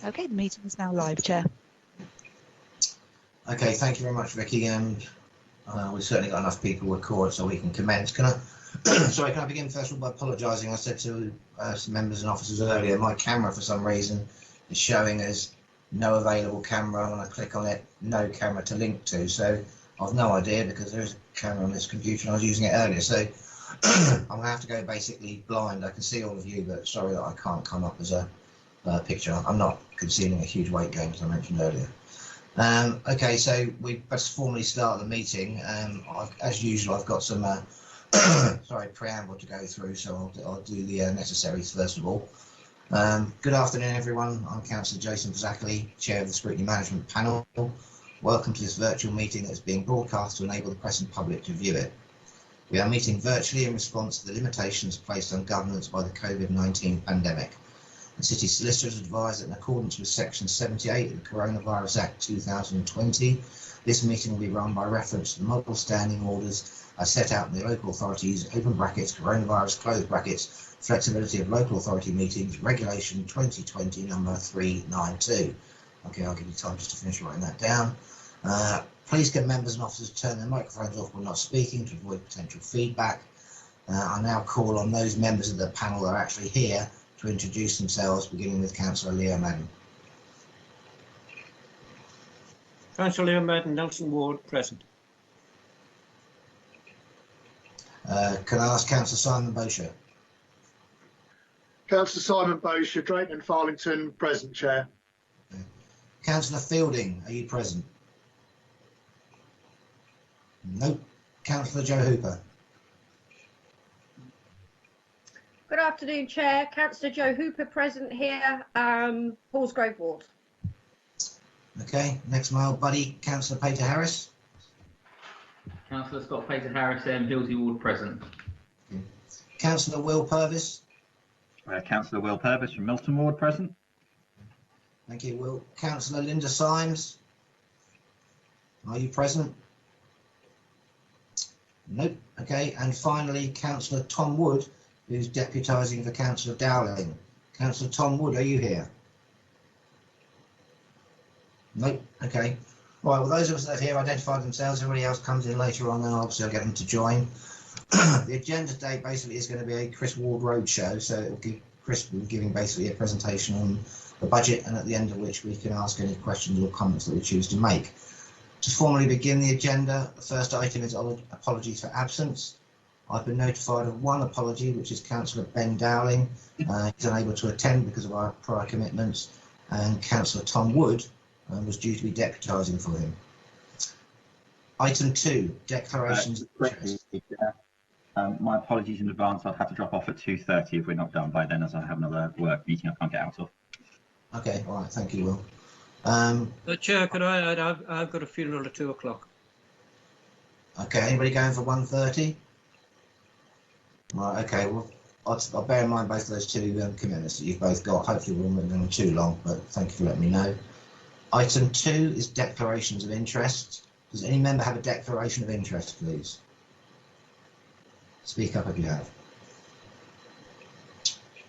Okay, the meeting is now live, Chair. Okay, thank you very much, Vicky. And we've certainly got enough people recorded so we can commence. Can I begin first of all by apologising? I said to some members and officers earlier, my camera for some reason is showing as no available camera. When I click on it, no camera to link to. So I've no idea because there is a camera on this computer and I was using it earlier. So I'm going to have to go basically blind. I can see all of you, but sorry that I can't come up as a picture. I'm not concealing a huge weight gain, as I mentioned earlier. Okay, so we best formally start the meeting. As usual, I've got some preamble to go through, so I'll do the necessaries first of all. Good afternoon, everyone. I'm Councillor Jason Fazackerley, Chair of the Scrutiny Management Panel. Welcome to this virtual meeting that's being broadcast to enable the press and public to view it. We are meeting virtually in response to the limitations placed on governance by the COVID-19 pandemic. The City Solicitors advise that in accordance with Section 78 of the Coronavirus Act 2020, this meeting will be run by reference to the model standing orders as set out in the local authorities, open brackets, coronavirus, close brackets, flexibility of local authority meetings, regulation 2020 number 392. Okay, I'll give you time just to finish writing that down. Please can members and officers turn their microphones off when not speaking to avoid potential feedback. I now call on those members of the panel that are actually here to introduce themselves, beginning with Councillor Leo Madden. Councillor Leo Madden, Nelson Ward, present. Can I ask Councillor Simon Bosher? Councillor Simon Bosher, Drayton and Farlington, present, Chair. Councillor Fielding, are you present? Nope. Councillor Joe Hooper. Good afternoon, Chair. Councillor Joe Hooper present here, Paulsgrove Ward. Okay, next my old buddy, Councillor Peter Harris. Councillor Scott Peter Harris, Hillsey Ward present. Okay. Councillor Will Purvis. Councillor Will Purvis from Milton Ward present. Thank you, Will. Councillor Linda Symes. Are you present? Nope. Okay, and finally, Councillor Tom Wood, who's deputising for Councillor Dowling. Councillor Tom Wood, are you here? Nope. Okay. Right, well, those of us that are here identified themselves. Everybody else comes in later on, then obviously I'll get them to join. The agenda today basically is going to be a Chris Ward Roadshow, so it'll give Chris will be giving basically a presentation on the budget, and at the end of which we can ask any questions or comments that we choose to make. To formally begin the agenda, the first item is apologies for absence. I've been notified of one apology, which is Councillor Ben Dowling. He's unable to attend because of our prior commitments, and Councillor Tom Wood was due to be deputising for him. Item 2, declarations of interest. My apologies in advance. I'll have to drop off at 2:30 if we're not done by then, as I have another work meeting I can't get out of. Okay, all right, thank you, Will. Chair, could I add, I've got a funeral at 2 o'clock. Okay, anybody going for 1:30? Right, okay, well, I'll bear in mind both of those two commitments that you've both got. Hopefully we won't go too long, but thank you for letting me know. Item 2 is declarations of interest. Does any member have a declaration of interest, please? Speak up if you have.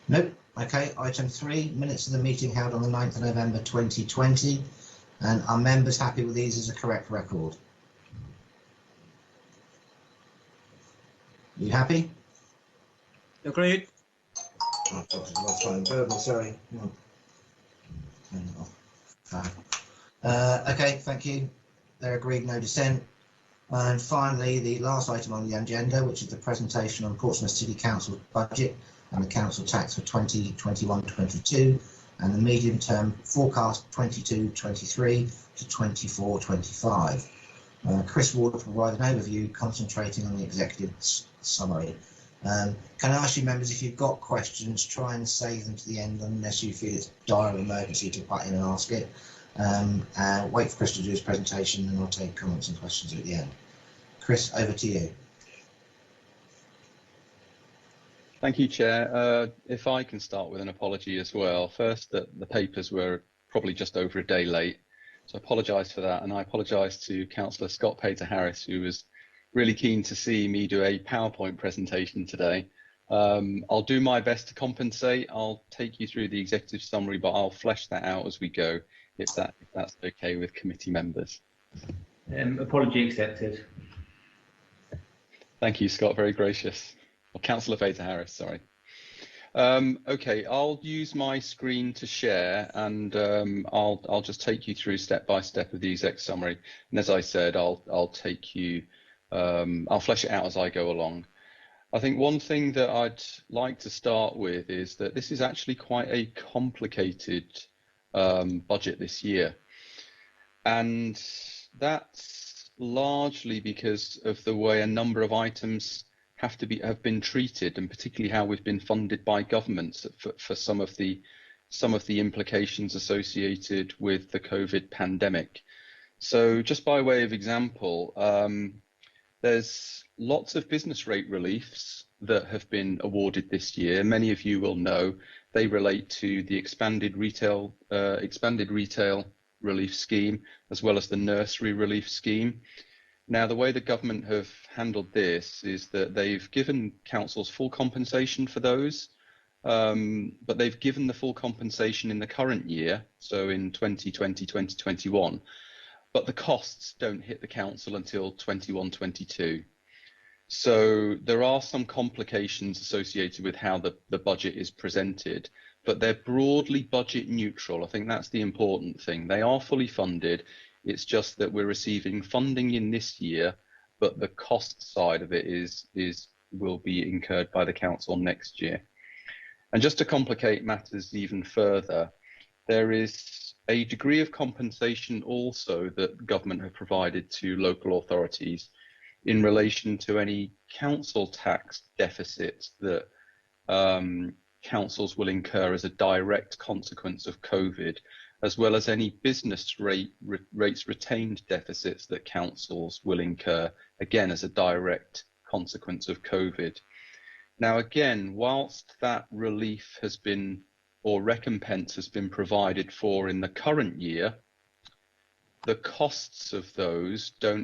Nope. Okay, item 3, minutes of the meeting held on the 9th of November 2020. And are members happy with these as a correct record? You happy? Agreed. Sorry. Okay, thank you. They're agreed, no dissent. And finally, the last item on the agenda, which is the presentation on Portsmouth City Council's budget and the council tax for 2021-22 and the medium-term forecast 22-23 to 24-25. Chris Ward will provide an overview concentrating on the executive summary. Can I ask you members, if you've got questions, try and save them to the end unless you feel it's dire emergency to butt in and ask it. Wait for Chris to do his presentation and I'll take comments and questions at the end. Chris, over to you. Thank you, Chair. If I can start with an apology as well. First, that the papers were probably just over a day late, so I apologise for that, and I apologise to Councillor Scott Peter Harris, who was really keen to see me do a PowerPoint presentation today, I'll do my best to compensate. I'll take you through the executive summary, but I'll flesh that out as we go, if that's okay with committee members. Apology accepted. Thank you, Scott, very gracious. Or Councillor Fazer-Harris, sorry. Okay, I'll use my screen to share, and I'll just take you through step by step of the exec summary. And as I said, I'll take you, I'll flesh it out as I go along. I think one thing that I'd like to start with is that this is actually quite a complicated budget this year, and that's largely because of the way a number of items have been treated, and particularly how we've been funded by governments for some of the implications associated with the COVID pandemic. So just by way of example, there's lots of business rate reliefs that have been awarded this year. Many of you will know they relate to the expanded retail relief scheme, as well as the nursery relief scheme. Now, the way the government have handled this is that they've given councils full compensation for those, but they've given the full compensation in the current year, so in 2020, 2021, but the costs don't hit the council until 21-22. So there are some complications associated with how the budget is presented, but they're broadly budget neutral. I think that's the important thing. They are fully funded. It's just that we're receiving funding in this year, but the cost side of it will be incurred by the council next year. And just to complicate matters even further, there is a degree of compensation also that government have provided to local authorities in relation to any council tax deficits that councils will incur as a direct consequence of COVID, as well as any business rates retained deficits that councils will incur, again, as a direct consequence of COVID. Now, again, whilst that relief has been, or recompense has been provided for in the current year, the costs of those are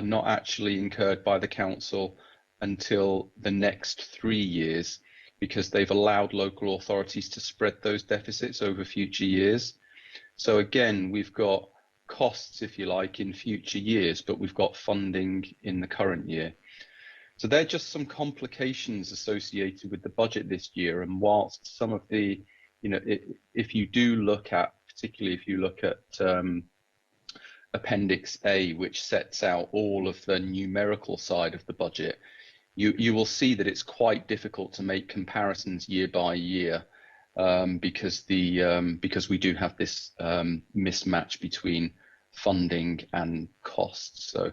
not actually incurred by the council until the next 3 years, because they've allowed local authorities to spread those deficits over future years. So again, we've got costs, if you like, in future years, but we've got funding in the current year. So they're just some complications associated with the budget this year. And whilst some of the, if you do look at, particularly if you look at Appendix A, which sets out all of the numerical side of the budget, you will see that it's quite difficult to make comparisons year by year because we do have this mismatch between funding and costs. So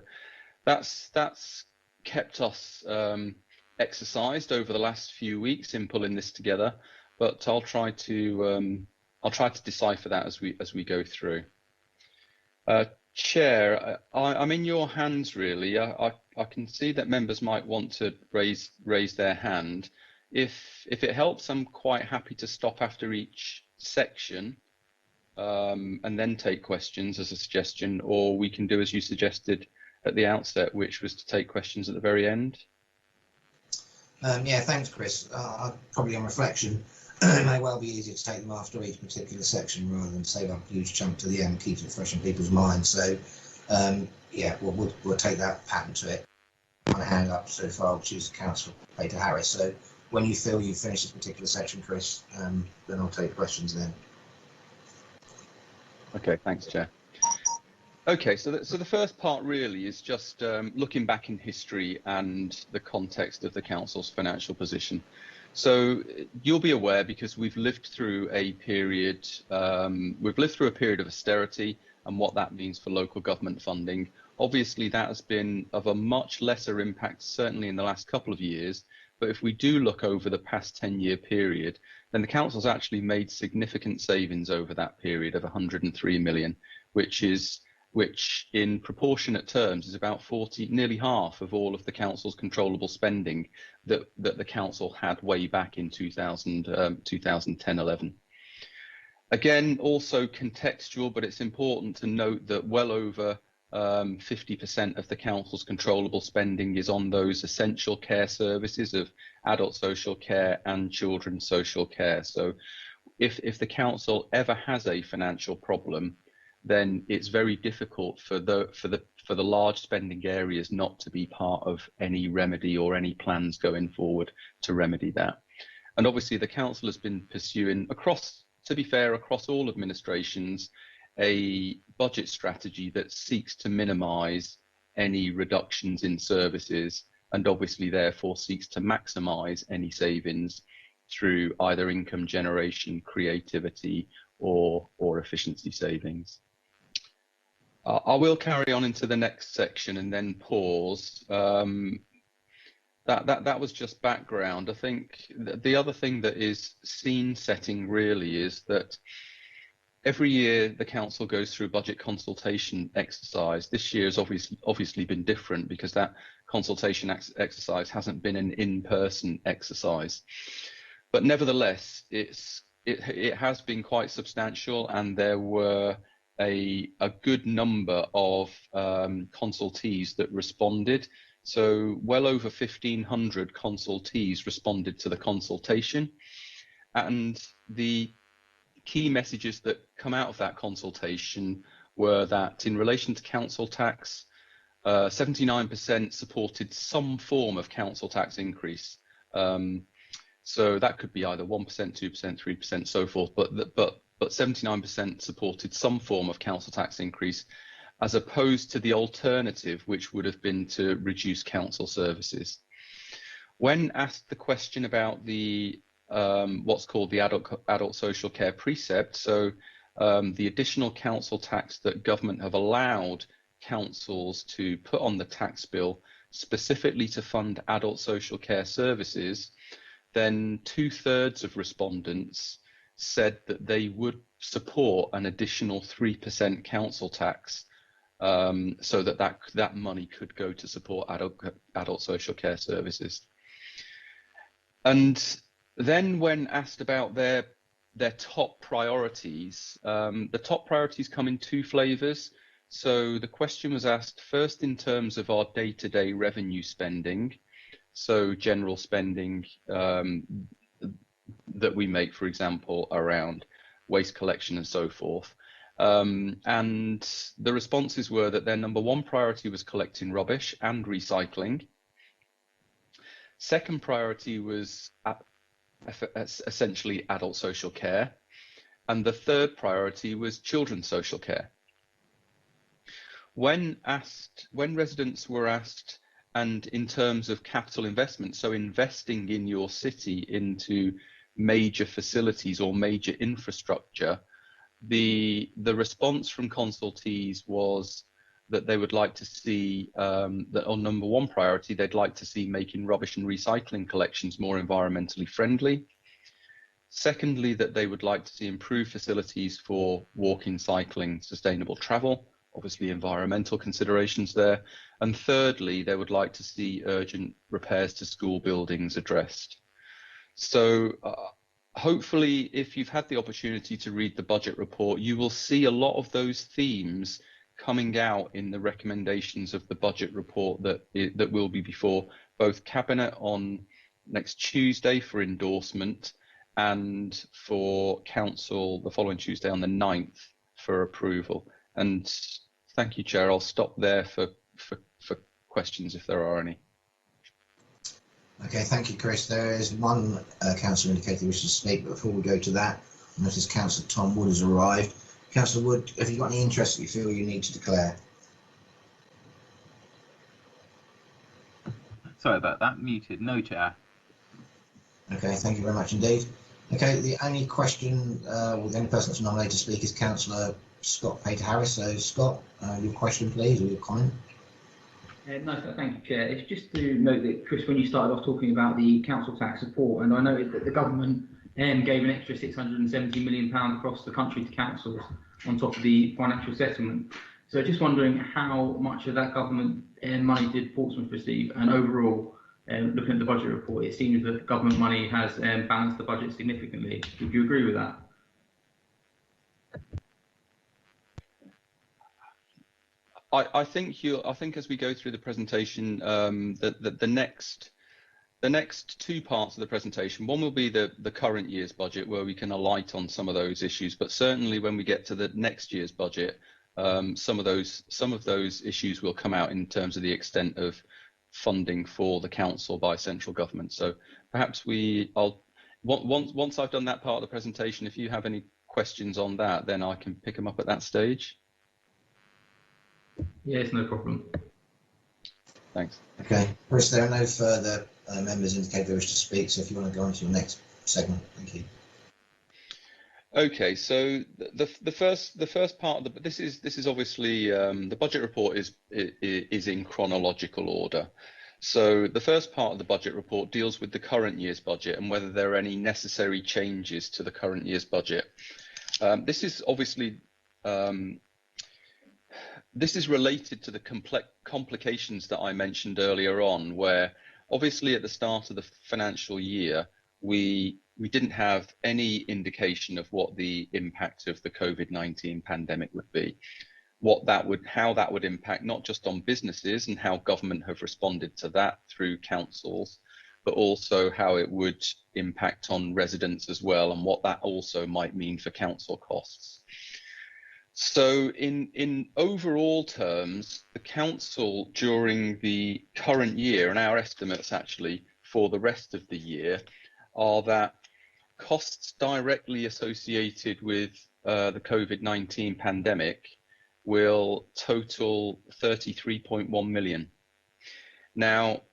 that's kept us exercised over the last few weeks in pulling this together, but I'll try to decipher that as we go through. Chair, I'm in your hands really. I can see that members might want to raise their hand. If it helps, I'm quite happy to stop after each section and then take questions as a suggestion, or we can do as you suggested at the outset, which was to take questions at the very end. Yeah, thanks, Chris. Probably on reflection, it may well be easier to take them after each particular section rather than save up a huge chunk to the end, keeps it fresh in people's minds. So, yeah, we'll take that pattern to it. My hand up so far, which is Councillor Fazer-Harris. So, when you feel you've finished this particular section, Chris, then I'll take questions then. Okay, thanks, Chair. Okay, so the first part really is just looking back in history and the context of the council's financial position. So you'll be aware, because we've lived through a period of austerity and what that means for local government funding. Obviously, that has been of a much lesser impact, certainly in the last couple of years. But if we do look over the past 10-year period, then the council's actually made significant savings over that period of 103 million, which in proportionate terms is about nearly half of all of the council's controllable spending that the council had way back in 2010-11. Again, also contextual, but it's important to note that well over 50% of the council's controllable spending is on those essential care services of adult social care and children's social care. So if the council ever has a financial problem, then it's very difficult for the large spending areas not to be part of any remedy or any plans going forward to remedy that. And obviously the council has been pursuing across all administrations a budget strategy that seeks to minimise any reductions in services, and obviously therefore seeks to maximise any savings through either income generation, creativity, or efficiency savings. I will carry on into the next section and then pause. That was just background. I think the other thing that is scene setting really is that every year the council goes through a budget consultation exercise. This year has obviously been different because that consultation exercise hasn't been an in-person exercise. But nevertheless, it has been quite substantial, and there were a good number of consultees that responded. So well over 1,500 consultees responded to the consultation, and the key messages that come out of that consultation were that in relation to council tax, 79% supported some form of council tax increase. So that could be either 1%, 2%, 3%, so forth, but 79% supported some form of council tax increase, as opposed to the alternative, which would have been to reduce council services. When asked the question about the what's called the adult social care precept, so the additional council tax that government have allowed councils to put on the tax bill specifically to fund adult social care services, then 2/3 of respondents said that they would support an additional 3% council tax, so that money could go to support adult social care services. And then when asked about their top priorities, the top priorities come in two flavours. So the question was asked first in terms of our day-to-day revenue spending, so general spending that we make, for example, around waste collection and so forth. And the responses were that their number one priority was collecting rubbish and recycling. Second priority was essentially adult social care. And the third priority was children's social care. When residents were asked, and in terms of capital investment, so investing in your city into major facilities or major infrastructure, the response from consultees was that they would like to see that on number one priority, they'd like to see making rubbish and recycling collections more environmentally friendly. Secondly, that they would like to see improved facilities for walking, cycling, sustainable travel, obviously environmental considerations there. And thirdly, they would like to see urgent repairs to school buildings addressed. So hopefully, if you've had the opportunity to read the budget report, you will see a lot of those themes coming out in the recommendations of the budget report that will be before both Cabinet on next Tuesday for endorsement and for Council the following Tuesday on the 9th for approval. And thank you, Chair. I'll stop there for questions if there are any. Okay, thank you, Chris. There is one councillor indicated he wishes to speak, but before we go to that, I notice Councillor Tom Wood has arrived. Councillor Wood, have you got any interest that you feel you need to declare? Sorry about that, muted. No, Chair. Okay, thank you very much indeed. Okay, the only question, well, the only person that's nominated to speak is Councillor Scott Pater Harris. So, Scott, your question, please, or your comment? No, thank you, Chair. It's just to note that, Chris, when you started off talking about the council tax support, and I noted that the government gave an extra £670 million across the country to councils on top of the financial settlement. So just wondering how much of that government money did Portsmouth receive, and overall, looking at the budget report, it seems that government money has balanced the budget significantly. Would you agree with that? I think as we go through the presentation, the next two parts of the presentation, one will be the current year's budget, where we can alight on some of those issues, but certainly when we get to the next year's budget, some of those issues will come out in terms of the extent of funding for the council by central government. So perhaps once I've done that part of the presentation, if you have any questions on that, then I can pick them up at that stage. Yes, no problem. Thanks. Okay, Chris, there are no further members indicate they wish to speak, so if you want to go on to your next segment, thank you. Okay, so the first part of this is obviously the budget report is in chronological order. So the first part of the budget report deals with the current year's budget and whether there are any necessary changes to the current year's budget. This is obviously this is related to the complications that I mentioned earlier on, where obviously at the start of the financial year we didn't have any indication of what the impact of the COVID-19 pandemic would be, how that would impact not just on businesses and how government have responded to that through councils, but also how it would impact on residents as well, and what that also might mean for council costs. So in overall terms, the council during the current year, and our estimates actually for the rest of the year, are that costs directly associated with the COVID-19 pandemic will total 33.1 million. Now,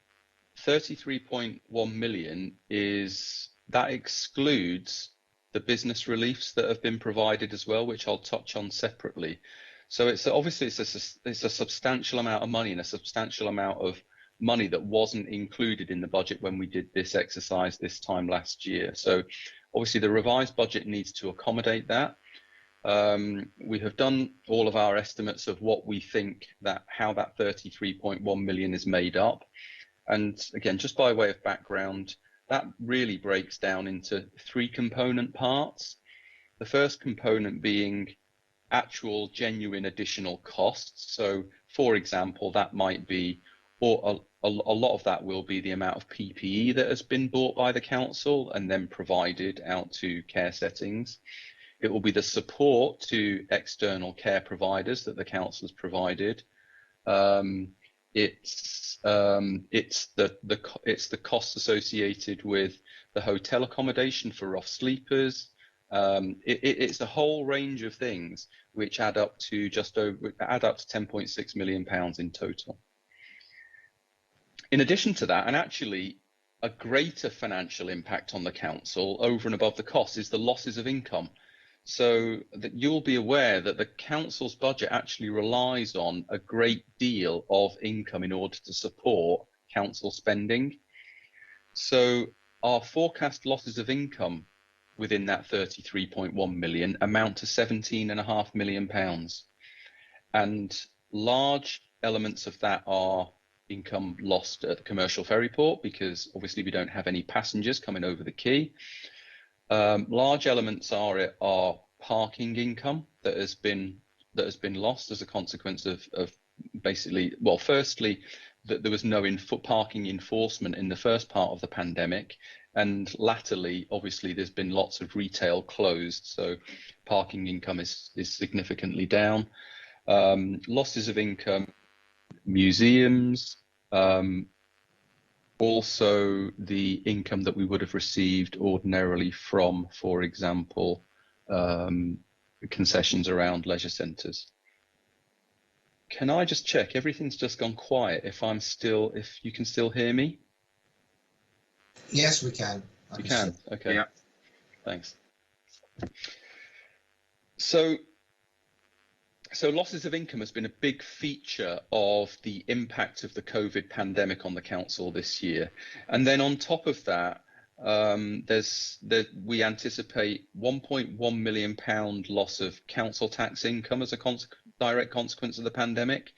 33.1 million excludes the business reliefs that have been provided as well, which I'll touch on separately. So it's a substantial amount of money, and a substantial amount of money that wasn't included in the budget when we did this exercise this time last year. So obviously the revised budget needs to accommodate that. We have done all of our estimates of what we think how that 33.1 million is made up. And again, just by way of background, that really breaks down into three component parts. The first component being actual genuine additional costs. So for example, that might be, or a lot of that will be the amount of PPE that has been bought by the council and then provided out to care settings. It will be the support to external care providers that the council has provided. It's the costs associated with the hotel accommodation for rough sleepers. It's a whole range of things which add up to 10.6 million pounds in total. In addition to that, and actually a greater financial impact on the council over and above the cost, is the losses of income. So that you'll be aware that the council's budget actually relies on a great deal of income in order to support council spending. So our forecast losses of income within that 33.1 million amount to 17.5 million pounds. And large elements of that are income lost at the commercial ferry port, because obviously we don't have any passengers coming over the quay. Large elements are parking income that has been lost as a consequence of basically, well, firstly, that there was no parking enforcement in the first part of the pandemic, and latterly, obviously, there's been lots of retail closed, so parking income is significantly down. Losses of income, museums, also the income that we would have received ordinarily from, for example, concessions around leisure centres. Can I just check? Everything's just gone quiet. If you can still hear me? Yes, we can. You can. Okay. Yeah. Thanks. So losses of income has been a big feature of the impact of the COVID pandemic on the council this year. And then on top of that, we anticipate £1.1 million loss of council tax income as a direct consequence of the pandemic,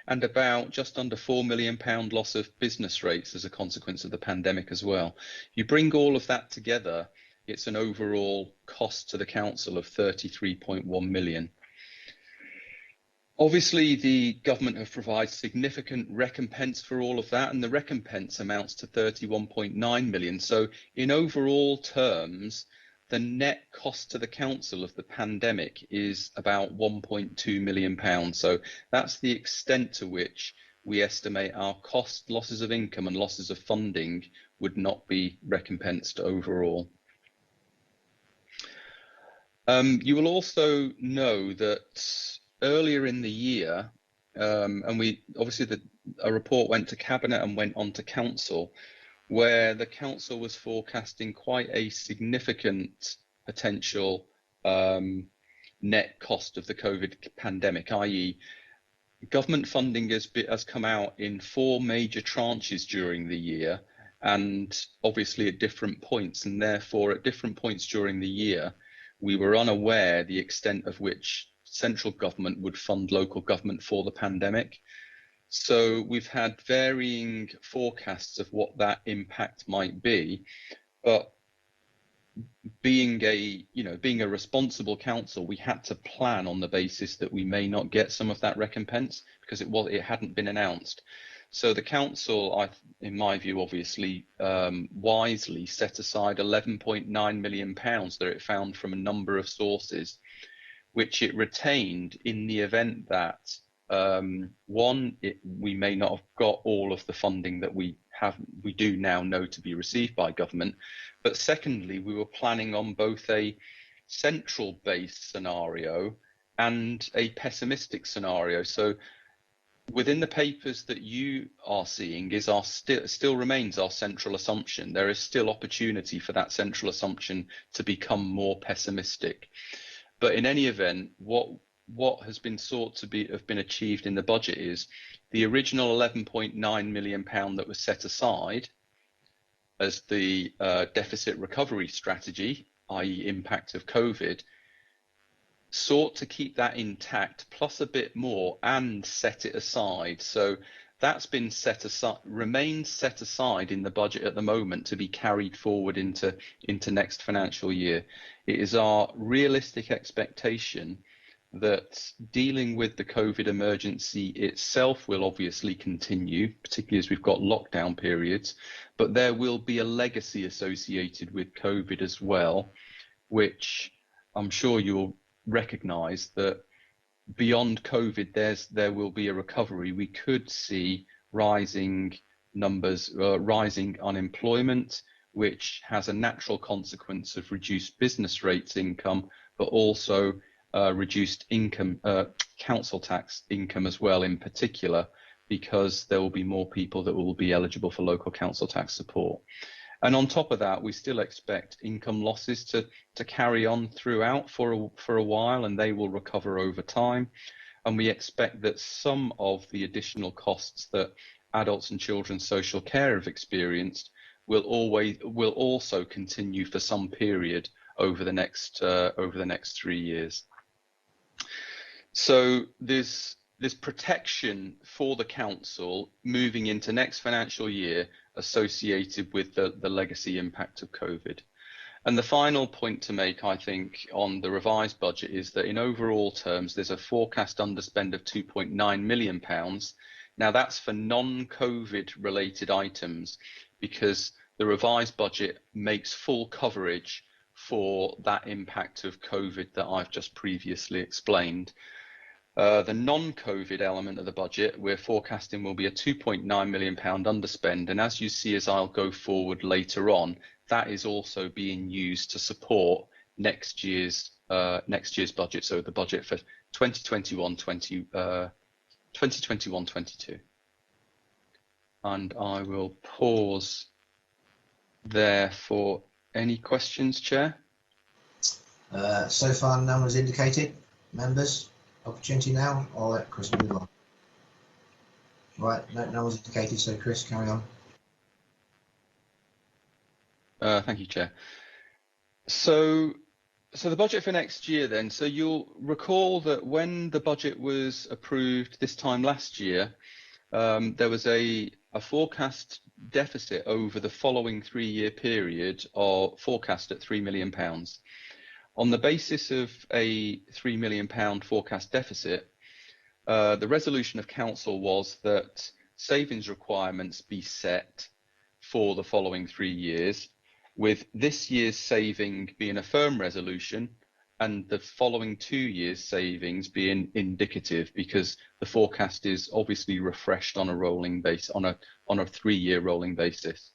and about just under £4 million loss of business rates as a consequence of the pandemic as well. You bring all of that together, it's an overall cost to the council of 33.1 million. Obviously, the government have provided significant recompense for all of that, and the recompense amounts to 31.9 million. So in overall terms, the net cost to the council of the pandemic is about 1.2 million pounds. So that's the extent to which we estimate our cost, losses of income and losses of funding would not be recompensed overall. You will also know that earlier in the year, and we obviously a report went to Cabinet and went on to Council, where the Council was forecasting quite a significant potential net cost of the COVID pandemic, i.e. government funding has come out in 4 major tranches during the year, and obviously at different points, and therefore at different points during the year, we were unaware the extent of which central government would fund local government for the pandemic. So we've had varying forecasts of what that impact might be, but being a responsible council, we had to plan on the basis that we may not get some of that recompense because it hadn't been announced. So the council, in my view, obviously wisely set aside 11.9 million pounds that it found from a number of sources, which it retained in the event that we may not have got all of the funding that we do now know to be received by government, but secondly, we were planning on both a central based scenario and a pessimistic scenario. So within the papers that you are seeing is still remains our central assumption. There is still opportunity for that central assumption to become more pessimistic. But in any event, what has been sought to have been achieved in the budget is the original 11.9 million pound that was set aside as the deficit recovery strategy, i.e. impact of COVID, sought to keep that intact plus a bit more and set it aside. So that's been set aside, remains set aside in the budget at the moment to be carried forward into next financial year. It is our realistic expectation that dealing with the COVID emergency itself will obviously continue, particularly as we've got lockdown periods, but there will be a legacy associated with COVID as well, which I'm sure you'll recognise that beyond COVID, there will be a recovery. We could see rising numbers, rising unemployment, which has a natural consequence of reduced business rates income, but also reduced income, council tax income as well, in particular, because there will be more people that will be eligible for local council tax support. And on top of that, we still expect income losses to carry on throughout for a while, and they will recover over time. And we expect that some of the additional costs that adults and children's social care have experienced will also continue for some period over the next 3 years. So there's protection for the council moving into next financial year associated with the legacy impact of COVID. And the final point to make, I think, on the revised budget is that in overall terms, there's a forecast underspend of £2.9 million. Now that's for non-COVID related items, because the revised budget makes full coverage for that impact of COVID that I've just previously explained. The non-COVID element of the budget we're forecasting will be a £2.9 million underspend, and as you see as I'll go forward later on, that is also being used to support next year's budget, so the budget for 2021-22. And I will pause there for any questions, Chair. So far, none was indicated. Members, opportunity now. I'll let Chris move on. Right, no one's indicated, so Chris, carry on. Thank you, Chair. So the budget for next year then, so you'll recall that when the budget was approved this time last year, there was a forecast deficit over the following 3-year period of forecast at £3 million. On the basis of a £3 million forecast deficit, the resolution of council was that savings requirements be set for the following 3 years, with this year's saving being a firm resolution and the following 2 years' savings being indicative, because the forecast is obviously refreshed on a rolling base, on a 3-year rolling basis.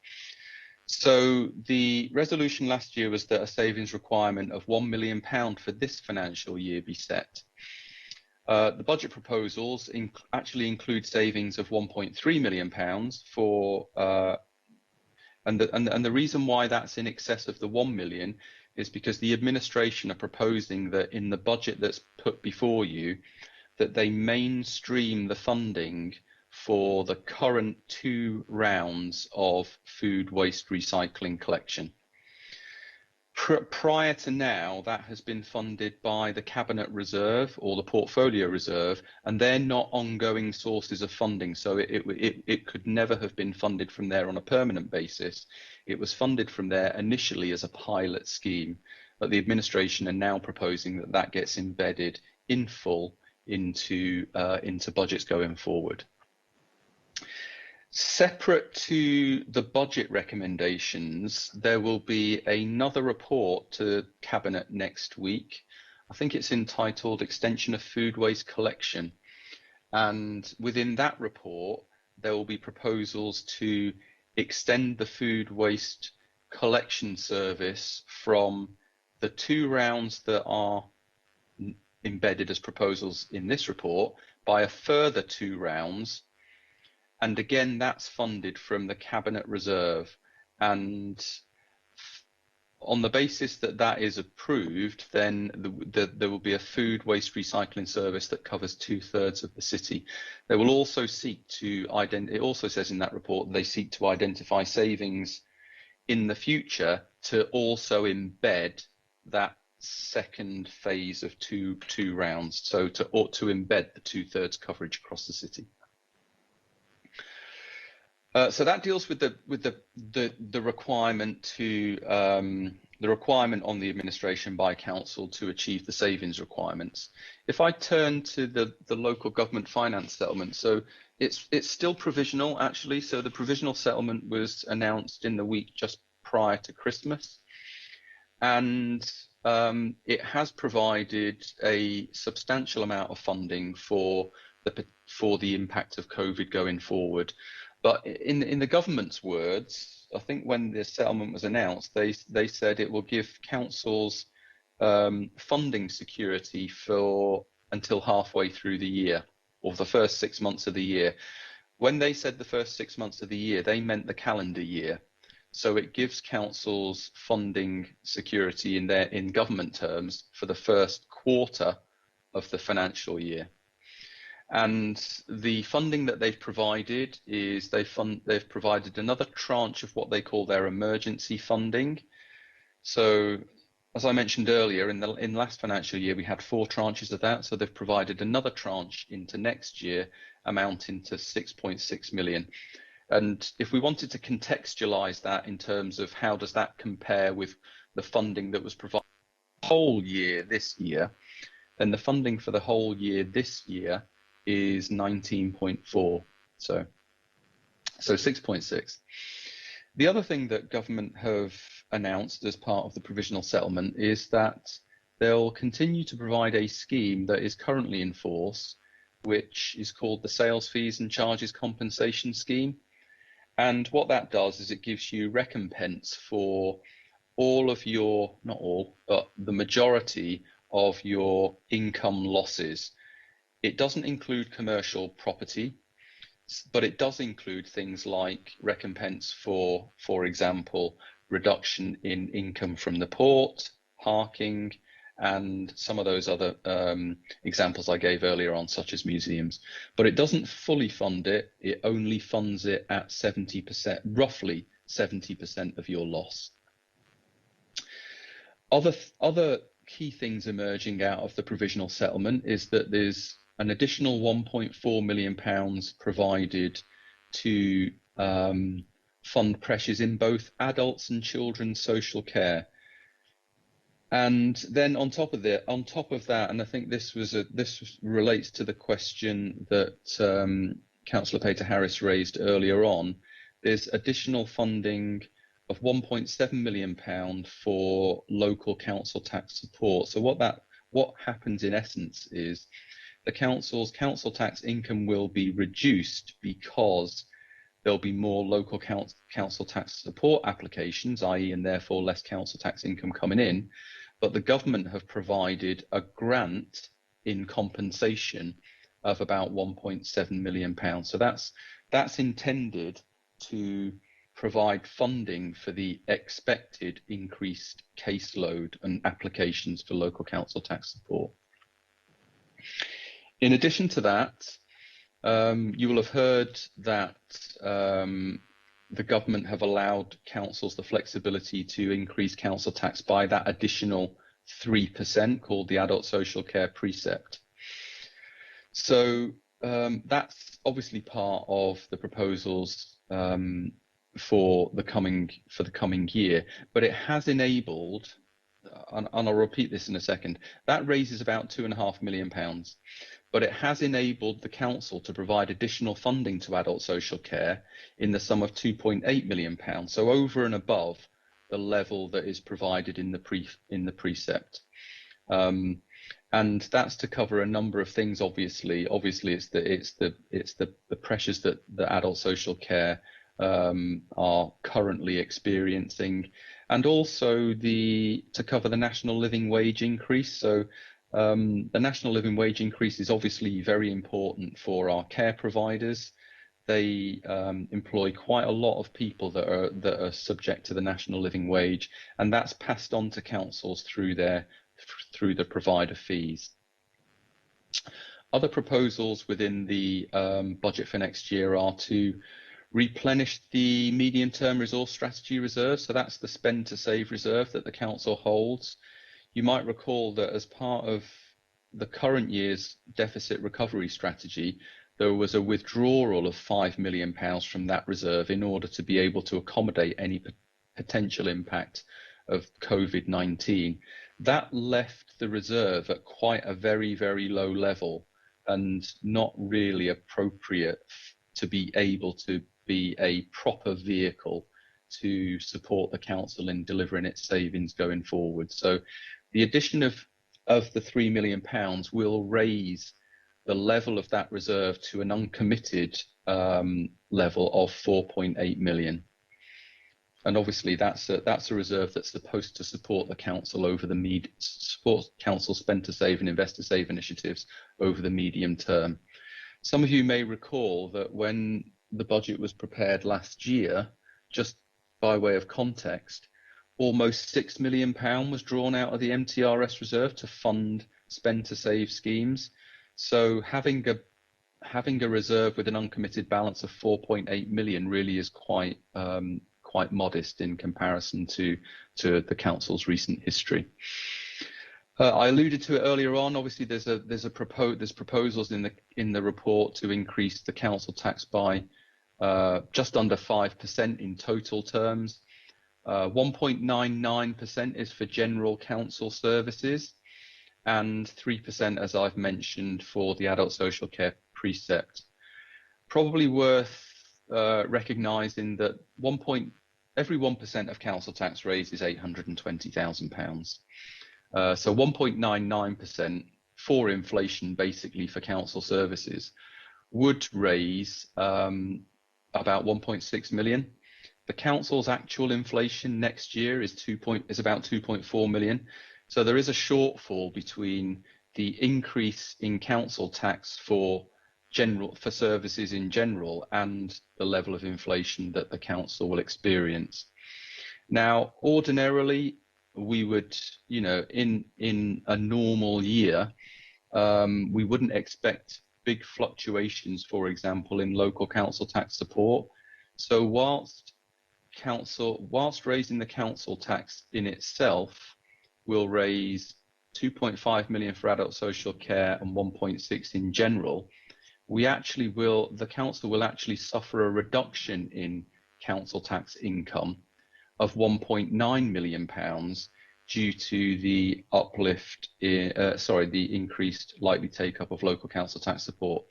So the resolution last year was that a savings requirement of £1 million for this financial year be set. The budget proposals actually include savings of £1.3 million for, and the reason why that's in excess of the 1 million is because the administration are proposing that in the budget that's put before you, that they mainstream the funding for the current 2 rounds of food waste recycling collection. Prior to now, that has been funded by the Cabinet Reserve or the Portfolio Reserve, and they're not ongoing sources of funding. So it could never have been funded from there on a permanent basis. It was funded from there initially as a pilot scheme, but the administration are now proposing that that gets embedded in full into budgets going forward. Separate to the budget recommendations, there will be another report to Cabinet next week. I think it's entitled Extension of Food Waste Collection. And within that report, there will be proposals to extend the food waste collection service from the 2 rounds that are embedded as proposals in this report by a further 2 rounds. And again, that's funded from the Cabinet Reserve. And on the basis that that is approved, then there will be a food waste recycling service that covers 2/3 of the city. They will also seek to it also says in that report, they seek to identify savings in the future to also embed that second phase of two rounds. So to embed the 2/3 coverage across the city. So that deals with the requirement to the requirement on the administration by council to achieve the savings requirements. If I turn to the local government finance settlement, so it's still provisional actually. So the provisional settlement was announced in the week just prior to Christmas, and it has provided a substantial amount of funding for the impact of COVID going forward. But in the government's words, I think when the settlement was announced, they said it will give councils funding security for until halfway through the year, or the first 6 months of the year. When they said the first 6 months of the year, they meant the calendar year. So it gives councils funding security in government terms for the first quarter of the financial year. And the funding that they've provided is they've provided another tranche of what they call their emergency funding. So as I mentioned earlier, in last financial year, we had 4 tranches of that. So they've provided another tranche into next year amounting to 6.6 million. And if we wanted to contextualize that in terms of how does that compare with the funding that was provided the whole year this year, then the funding for the whole year this year is 19.4, so 6.6. The other thing that government have announced as part of the provisional settlement is that they'll continue to provide a scheme that is currently in force, which is called the Sales Fees and Charges Compensation Scheme. And what that does is it gives you recompense for all of your, not all, but the majority of your income losses. It doesn't include commercial property, but it does include things like recompense for example, reduction in income from the port, parking, and some of those other examples I gave earlier on, such as museums. But it doesn't fully fund it. It only funds it at 70%, roughly 70% of your loss. Other key things emerging out of the provisional settlement is that there's an additional £1.4 million provided to fund pressures in both adults and children's social care. And then on top of that, and I think this relates to the question that Councillor Pater Harris raised earlier on. There's additional funding of £1.7 million for local council tax support. So what happens in essence is the council's council tax income will be reduced because there'll be more local council tax support applications, i.e. and therefore less council tax income coming in. But the government have provided a grant in compensation of about £1.7 million. So that's intended to provide funding for the expected increased caseload and applications for local council tax support. In addition to that, you will have heard that the government have allowed councils the flexibility to increase council tax by that additional 3% called the adult social care precept. So that's obviously part of the proposals for the coming year, but it has enabled, and I'll repeat this in a second, that raises about £2.5 million. But it has enabled the council to provide additional funding to adult social care in the sum of £2.8 million, so over and above the level that is provided in the precept. And that's to cover a number of things. Obviously, it's the pressures that the adult social care are currently experiencing, and also to cover the national living wage increase. So the national living wage increase is obviously very important for our care providers. They employ quite a lot of people that are subject to the national living wage, and that's passed on to councils through the provider fees. Other proposals within the budget for next year are to replenish the medium-term resource strategy reserve. So that's the spend to save reserve that the council holds. You might recall that as part of the current year's deficit recovery strategy, there was a withdrawal of £5 million from that reserve in order to be able to accommodate any potential impact of COVID-19. That left the reserve at quite a very, very low level and not really appropriate to be able to be a proper vehicle to support the council in delivering its savings going forward. So the addition of the £3 million will raise the level of that reserve to an uncommitted level of 4.8 million. And obviously that's a reserve that's supposed to support the council over the support council spend to save and invest to save initiatives over the medium term. Some of you may recall that when the budget was prepared last year, just by way of context, almost £6 million was drawn out of the MTRS reserve to fund spend to save schemes. So having a reserve with an uncommitted balance of 4.8 million really is quite modest in comparison to the council's recent history. I alluded to it earlier on. Obviously, there's proposals in the report to increase the council tax by just under 5% in total terms. 1.99% is for general council services, and 3%, as I've mentioned, for the adult social care precept. Probably worth recognising that every 1% of council tax raised is £820,000. So 1.99% for inflation, basically for council services, would raise about 1.6 million. The council's actual inflation next year is about 2.4 million. So there is a shortfall between the increase in council tax for services in general and the level of inflation that the council will experience. Now, ordinarily, we would, in a normal year, we wouldn't expect big fluctuations, for example, in local council tax support. So whilst raising the council tax in itself will raise 2.5 million for adult social care and 1.6 in general, the council will actually suffer a reduction in council tax income of £1.9 million due to the uplift the increased likely take up of local council tax support.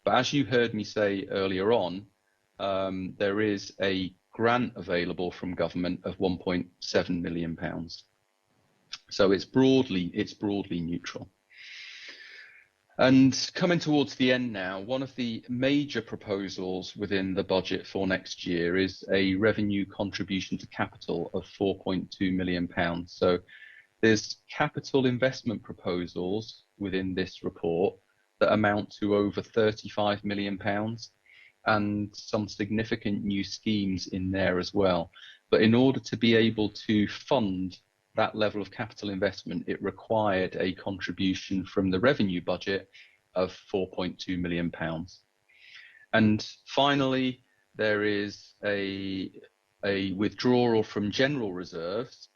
But as you heard me say earlier on, there is a grant available from government of £1.7 million. So it's broadly neutral. And coming towards the end now, one of the major proposals within the budget for next year is a revenue contribution to capital of £4.2 million. So there's capital investment proposals within this report that amount to over £35 million and some significant new schemes in there as well. But in order to be able to fund that level of capital investment, it required a contribution from the revenue budget of £4.2 million. And finally, there is a withdrawal from general reserves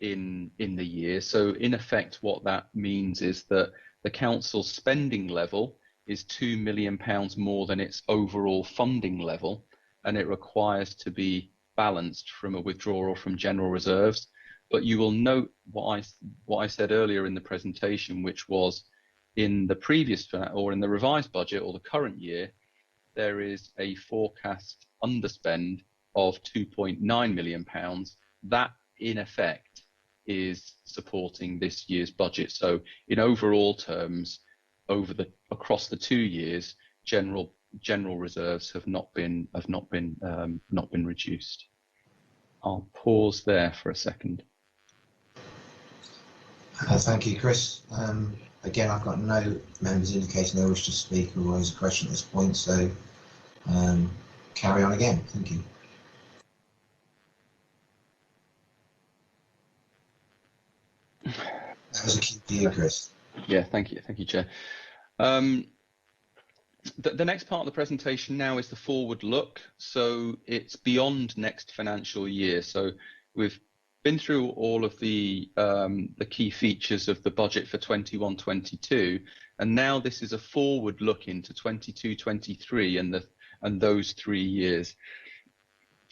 in the year. So in effect, what that means is that the council's spending level is £2 million more than its overall funding level, and it requires to be balanced from a withdrawal from general reserves. But you will note what I said earlier in the presentation, which was in the previous or in the revised budget or the current year, there is a forecast underspend of £2.9 million. That in effect is supporting this year's budget. So in overall terms, across the 2 years, general reserves have not been reduced. I'll pause there for a second. Thank you, Chris. Again, I've got no members indicating they wish to speak or raise a question at this point, so carry on again. Thank you. That was a key to you, Chris. Yeah, thank you, Chair. The next part of the presentation now is the forward look. So it's beyond next financial year. So we've been through all of the key features of the budget for 21-22, and now this is a forward look into 22-23 and those 3 years.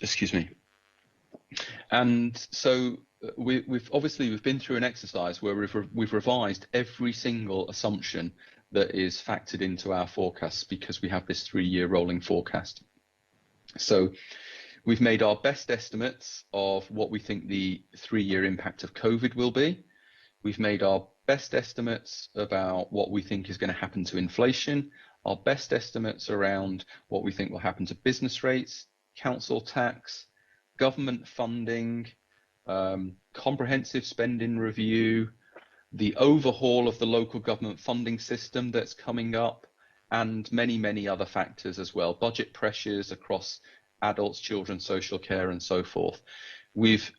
Excuse me. And so we've been through an exercise where we've revised every single assumption that is factored into our forecasts, because we have this 3-year rolling forecast. So we've made our best estimates of what we think the 3-year impact of COVID will be. We've made our best estimates about what we think is going to happen to inflation, our best estimates around what we think will happen to business rates, council tax, government funding, comprehensive spending review, the overhaul of the local government funding system that's coming up, and many, many other factors as well, budget pressures across adults, children, social care, and so forth. We've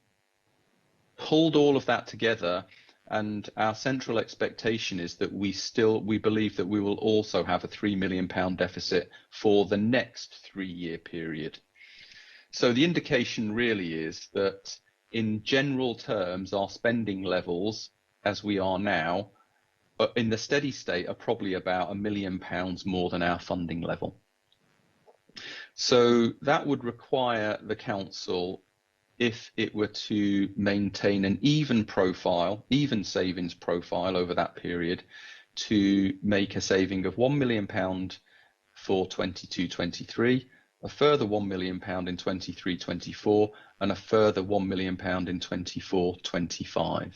pulled all of that together, and our central expectation is that we believe that we will also have a £3 million deficit for the next 3-year period. So the indication really is that in general terms, our spending levels as we are now, in the steady state, are probably about £1 million more than our funding level. So that would require the council, if it were to maintain an even savings profile over that period, to make a saving of £1 million for 22-23, a further £1 million in 23-24, and a further £1 million in 24-25.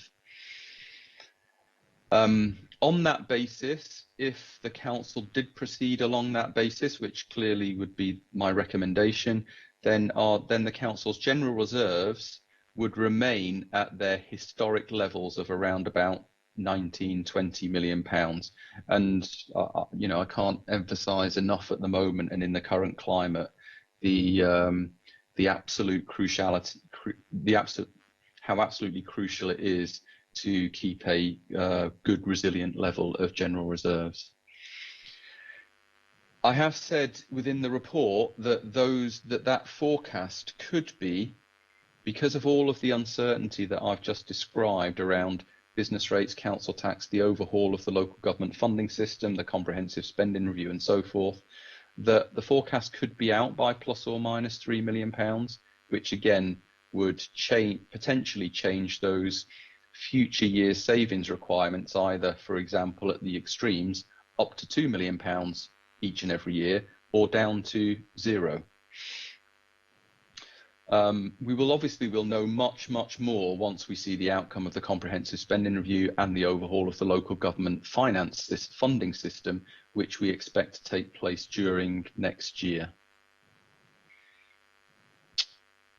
On that basis, if the council did proceed along that basis, which clearly would be my recommendation, then the council's general reserves would remain at their historic levels of around about £19-20 million. And I can't emphasise enough at the moment, and in the current climate, the absolute cruciality, how absolutely crucial it is to keep a good, resilient level of general reserves. I have said within the report that that forecast could be, because of all of the uncertainty that I've just described around business rates, council tax, the overhaul of the local government funding system, the comprehensive spending review, and so forth, that the forecast could be out by plus or minus £3 million, which again would potentially change those future years savings requirements, either, for example, at the extremes, up to £2 million each and every year, or down to zero. We will know much more once we see the outcome of the comprehensive spending review and the overhaul of the local government funding system, which we expect to take place during next year.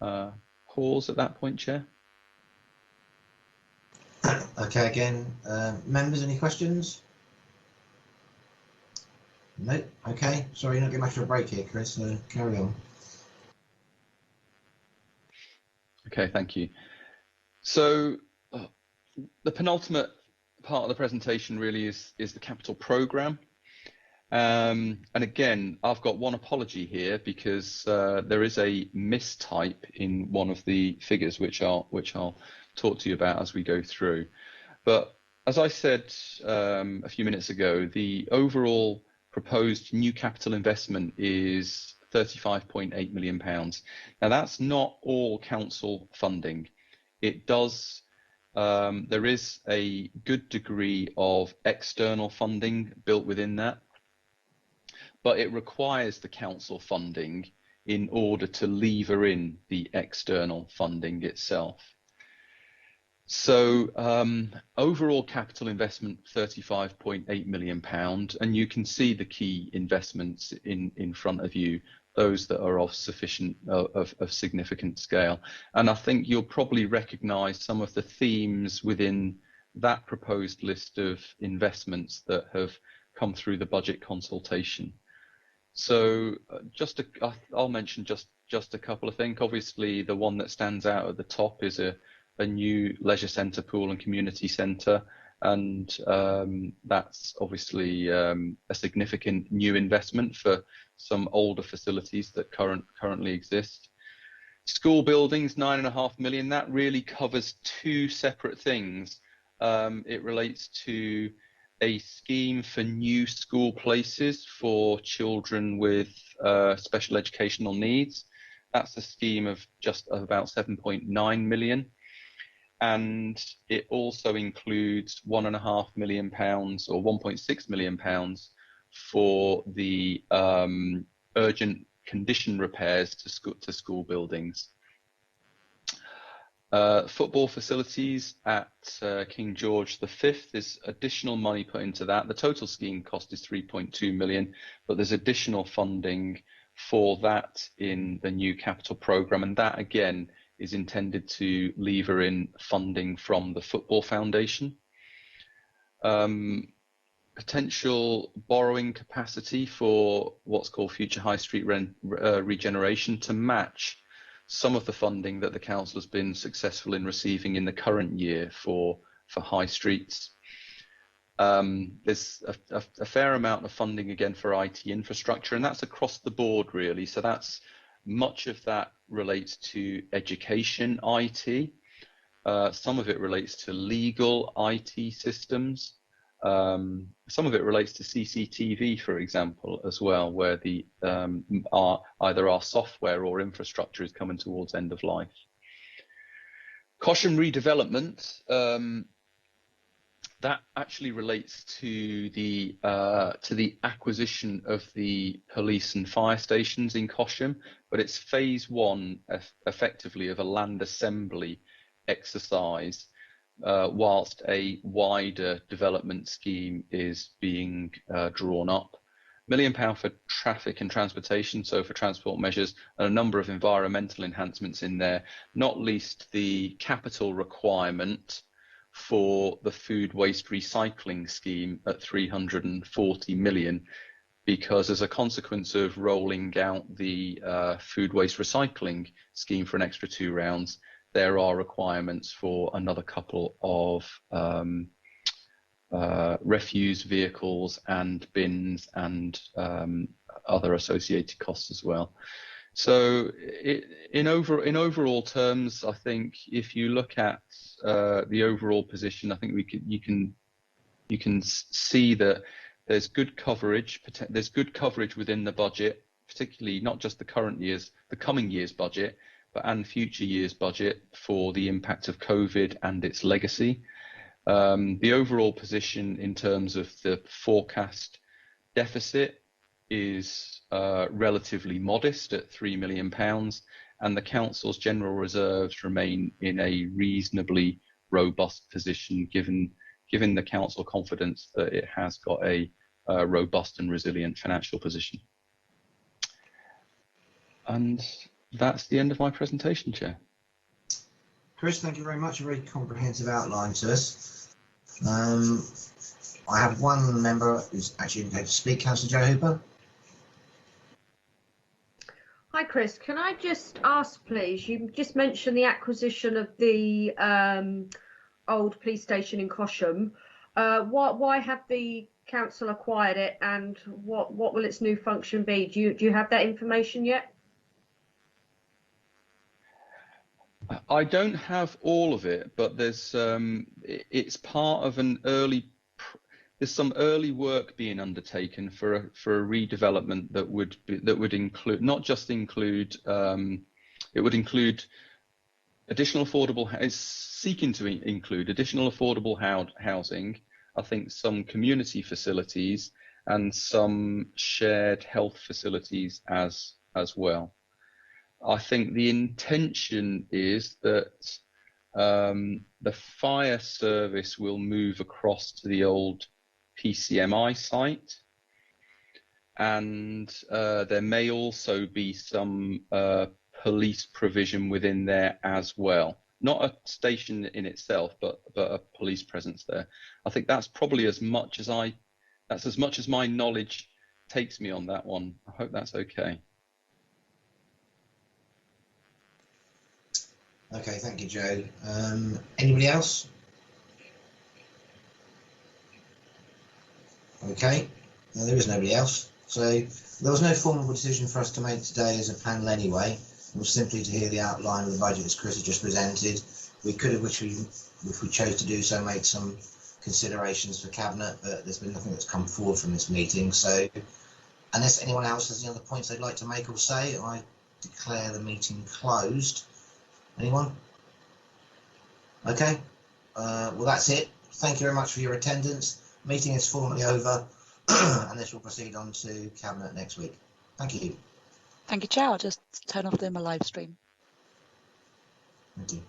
Pause at that point, Chair. Okay, again, members, any questions? No. Okay, sorry, you're not getting much of a break here, Chris, so carry on. Okay, thank you. So the penultimate part of the presentation really is the capital programme. And again, I've got one apology here because there is a mistype in one of the figures, which I'll talk to you about as we go through. But as I said a few minutes ago, the overall proposed new capital investment is £35.8 million. Now that's not all council funding. It does, there is a good degree of external funding built within that, but it requires the council funding in order to lever in the external funding itself. So overall capital investment, £35.8 million, and you can see the key investments in front of you, those that are of significant scale. And I think you'll probably recognise some of the themes within that proposed list of investments that have come through the budget consultation. So I'll mention just a couple of things. Obviously, the one that stands out at the top is a new leisure centre, pool and community centre, and that's obviously a significant new investment for some older facilities that currently exist. School buildings, £9.5 million. That really covers two separate things. It relates to a scheme for new school places for children with special educational needs. That's a scheme of just about £7.9 million. And it also includes £1.5 million or £1.6 million for the urgent condition repairs to school buildings. Football facilities at King George V, there's additional money put into that. The total scheme cost is £3.2 million, but there's additional funding for that in the new capital programme, and that again is intended to lever in funding from the Football Foundation. Potential borrowing capacity for what's called future high street regeneration to match some of the funding that the council has been successful in receiving in the current year for high streets. There's a fair amount of funding again for IT infrastructure, and that's across the board really. So that's much of that relates to education IT. Some of it relates to legal IT systems. Some of it relates to CCTV, for example, as well, where the either our software or infrastructure is coming towards end of life. Cosham redevelopment, that actually relates to the acquisition of the police and fire stations in Cosham, but it's phase one, effectively, of a land assembly exercise, whilst a wider development scheme is being drawn up. £1 million for traffic and transportation, so for transport measures, and a number of environmental enhancements in there, not least the capital requirement for the food waste recycling scheme at 340 million, because as a consequence of rolling out the food waste recycling scheme for an extra 2 rounds, there are requirements for another couple of refuse vehicles and bins and other associated costs as well. So in overall terms, I think if you look at the overall position, I think you can see that there's good coverage. There's good coverage within the budget, particularly not just the coming year's budget, and future years' budget for the impact of COVID and its legacy. The overall position in terms of the forecast deficit is relatively modest at £3 million, and the Council's general reserves remain in a reasonably robust position, given the Council confidence that it has got a robust and resilient financial position. And that's the end of my presentation, Chair. Chris, thank you very much. A very comprehensive outline to us. I have one member who's actually indicated to speak, Councillor Joe Hooper. Hi, Chris. Can I just ask, please? You just mentioned the acquisition of the old police station in Cosham. Why have the council acquired it, and what will its new function be? Do you have that information yet? I don't have all of it, but there's it's part of an early. There's some early work being undertaken for a redevelopment that would include not just include it would include additional affordable. It's seeking to include additional affordable housing. I think some community facilities and some shared health facilities as well. I think the intention is that the fire service will move across to the old PCMI site, and there may also be some police provision within there as well. Not a station in itself, but a police presence there. I think that's probably as much as my knowledge takes me on that one. I hope that's okay. Okay, thank you, Joe. Anybody else? Okay, no, there is nobody else. So there was no formal decision for us to make today as a panel anyway. It was simply to hear the outline of the budget as Chris had just presented. We could have, if we chose to do so, made some considerations for Cabinet, but there's been nothing that's come forward from this meeting. So unless anyone else has any other points they'd like to make or say, I declare the meeting closed. Anyone? Okay, well that's it. Thank you very much for your attendance. Meeting is formally over and this will proceed on to Cabinet next week. Thank you. Thank you, Chair. I'll just turn off my live stream. Thank you.